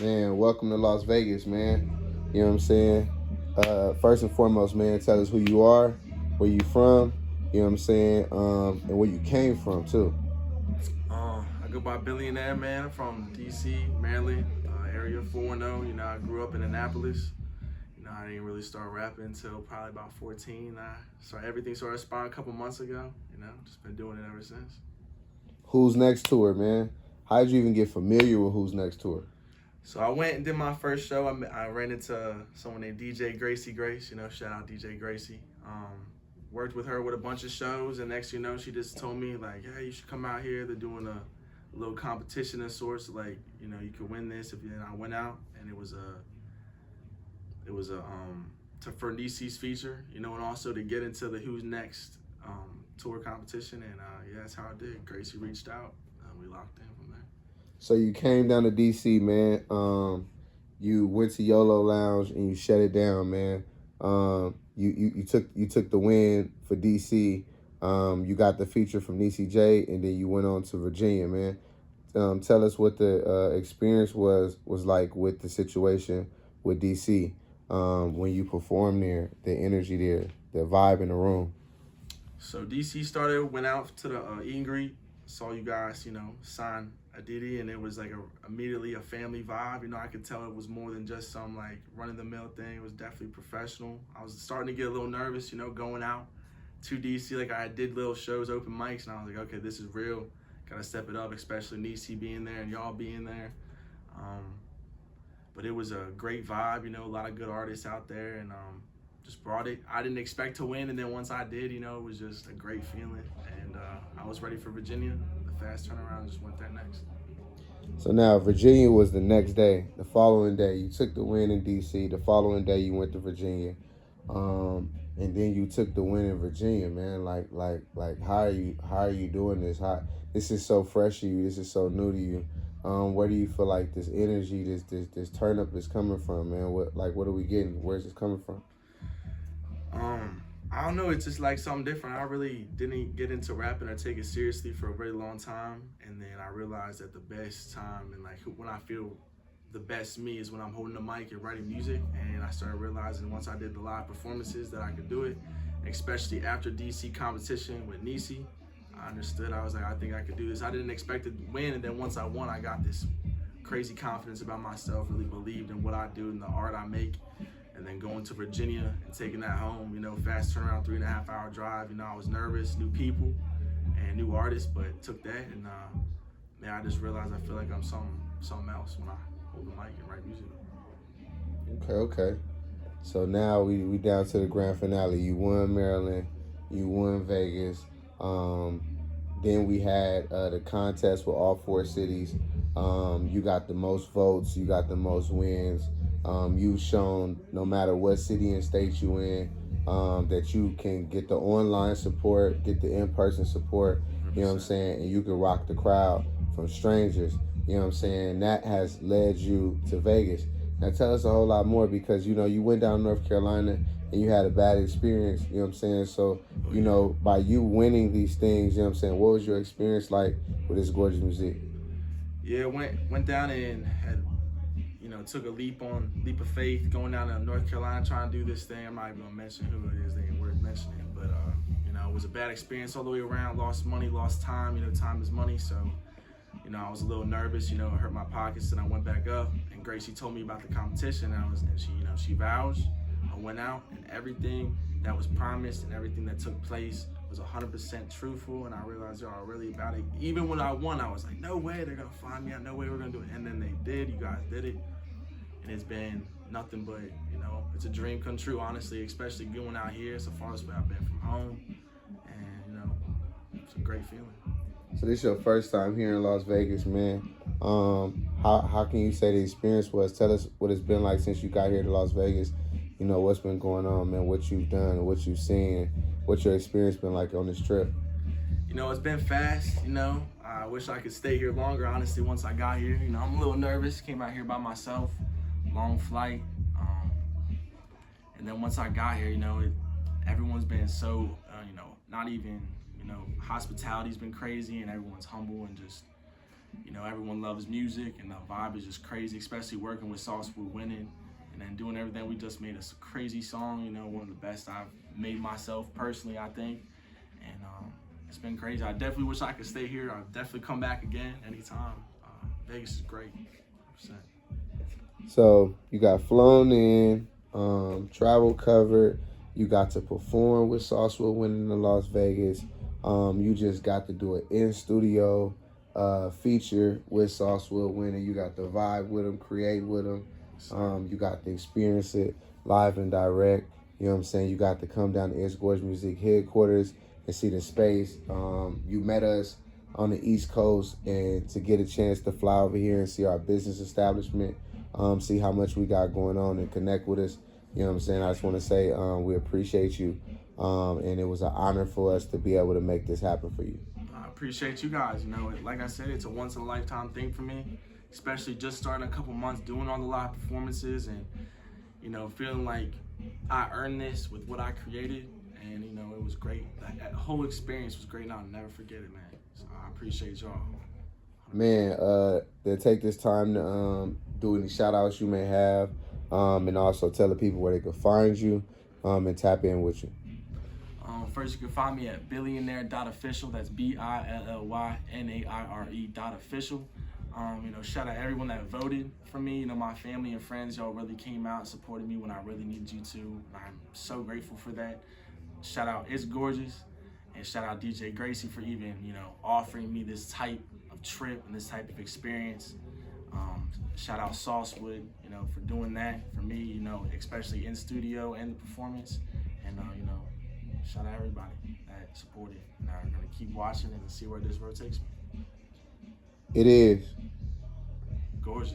Man, welcome to Las Vegas, man. You know what I'm saying? First and foremost, man, tell us who you are, where you from, you know what I'm saying, and where you came from, too. I go by Billynaire, man. I'm from DC, Maryland, area 410. I grew up in Annapolis. I didn't really start rapping until probably about 14. Everything started spawning a couple months ago. Just been doing it ever since. Who's Next Tour, man? How did you even get familiar with Who's Next Tour? So I went and did my first show. I ran into someone named DJ Gracie Grace. Shout out DJ Gracie. Worked with her with a bunch of shows, and next she just told me like, "Hey, you should come out here. They're doing a little competition of sorts. Like, you could win this if you." And I went out, and it was a for DC's feature, and also to get into the Who's Next tour competition, and yeah, that's how I did. Gracie reached out, and we locked in from there. So you came down to DC, man. You went to YOLO Lounge and you shut it down, man. You took the win for DC. You got the feature from DCJ, and then you went on to Virginia, man. Tell us what the experience was like with the situation with DC when you performed there, the energy there, the vibe in the room. So DC started, went out to the Eat and Greet, saw you guys, sign a Diddy, and it was like immediately a family vibe. I could tell it was more than just some like run of the mill thing. It was definitely professional. I was starting to get a little nervous, going out to DC. Like I did little shows, open mics, and I was like, okay, this is real. Gotta step it up, especially Nisi being there and y'all being there. But it was a great vibe, a lot of good artists out there, and just brought it. I didn't expect to win, and then once I did, it was just a great feeling. And I was ready for Virginia. The fast turnaround, just went there next. So now Virginia was the next day. The following day, you took the win in DC. The following day, you went to Virginia, and then you took the win in Virginia, man. Like, how are you doing this? How this is so fresh to you. This is so new to you. Where do you feel like this energy, this turn up is coming from, man? What are we getting? Where's this coming from? I don't know. It's just like something different. I really didn't get into rapping or take it seriously for a very long time, and then I realized that the best time and like when I feel the best me is when I'm holding the mic and writing music. And I started realizing once I did the live performances that I could do it, especially after DC competition with Nisi. I understood. I was like, I think I could do this. I didn't expect to win, and then once I won, I got this crazy confidence about myself. Really believed in what I do and the art I make. And then going to Virginia and taking that home, fast turnaround, 3.5 hour drive. I was nervous, new people and new artists, but took that, and man, I just realized I feel like I'm something else when I hold the mic and write music. Okay. So now we down to the grand finale. You won Maryland, you won Vegas. Um, then we had the contest with all four cities. You got the most votes. You got the most wins. You've shown no matter what city and state you in, that you can get the online support, get the in-person support. You know what I'm 100%. saying, and you can rock the crowd from strangers. You know what I'm saying. That has led you to Vegas. Now tell us a whole lot more because you went down to North Carolina and you had a bad experience. You know what I'm saying. So Oh yeah. by you winning these things, you know what I'm saying. What was your experience like with this gorgeous music? Yeah, went down and had took a leap of faith going down to North Carolina trying to do this thing. I'm not even gonna mention who it is. They ain't worth mentioning. But it was a bad experience all the way around. Lost money, lost time. Time is money. So I was a little nervous. It hurt my pockets. And I went back up. And Gracie told me about the competition. And she vouched. I went out, and everything that was promised and everything that took place was 100% truthful. And I realized y'all are really about it. Even when I won, I was like, no way they're gonna find me out. No way we're gonna do it. And then they did. You guys did it. And it's been nothing but, it's a dream come true, honestly, especially going out here. It's the farthest way I've been from home. And, it's a great feeling. So this is your first time here in Las Vegas, man. How can you say the experience was? Tell us what it's been like since you got here to Las Vegas. What's been going on, man. What you've done, what you've seen, what your experience been like on this trip. It's been fast, I wish I could stay here longer, honestly, once I got here. I'm a little nervous. Came out here by myself, long flight. And then once I got here, everyone's been so, not even, hospitality's been crazy, and everyone's humble and just, you know, everyone loves music, and the vibe is just crazy, especially working with Saucewood Winning and then doing everything. We just made a crazy song, you know, one of the best I've made myself personally, I think. And it's been crazy. I definitely wish I could stay here. I'll definitely come back again anytime. Vegas is great, 100%. So you got flown in, travel covered. You got to perform with Saucewood Winning in Las Vegas. You just got to do an in studio feature with Saucewood Winning. You got the vibe with them, create with them. You got to experience it live and direct. You know what I'm saying? You got to come down to It's Gorge Music headquarters and see the space. You met us on the East Coast, and to get a chance to fly over here and see our business establishment, see how much we got going on and connect with us. You know what I'm saying? I just want to say we appreciate you, and it was an honor for us to be able to make this happen for you. I appreciate you guys. You know, like I said, it's a once in a lifetime thing for me, especially just starting a couple months doing all the live performances and, you know, feeling like I earned this with what I created. And, you know, it was great. That whole experience was great, and I'll never forget it, man. So I appreciate y'all. Man, to take this time to do any shout outs you may have, and also tell the people where they can find you and tap in with you. First, you can find me at Billynaire.official. That's BILLYNAIRE.official. You know, shout out everyone that voted for me. You know, my family and friends, y'all really came out and supported me when I really needed you to. And I'm so grateful for that. Shout out It's Gorgeous, and shout out DJ Gracie for even, you know, offering me this type of trip and this type of experience. Shout out Saucewood, you know, for doing that for me, you know, especially in studio and the performance. And, you know, shout out everybody that supported. And I'm going to keep watching and see where this road takes me. It is gorgeous.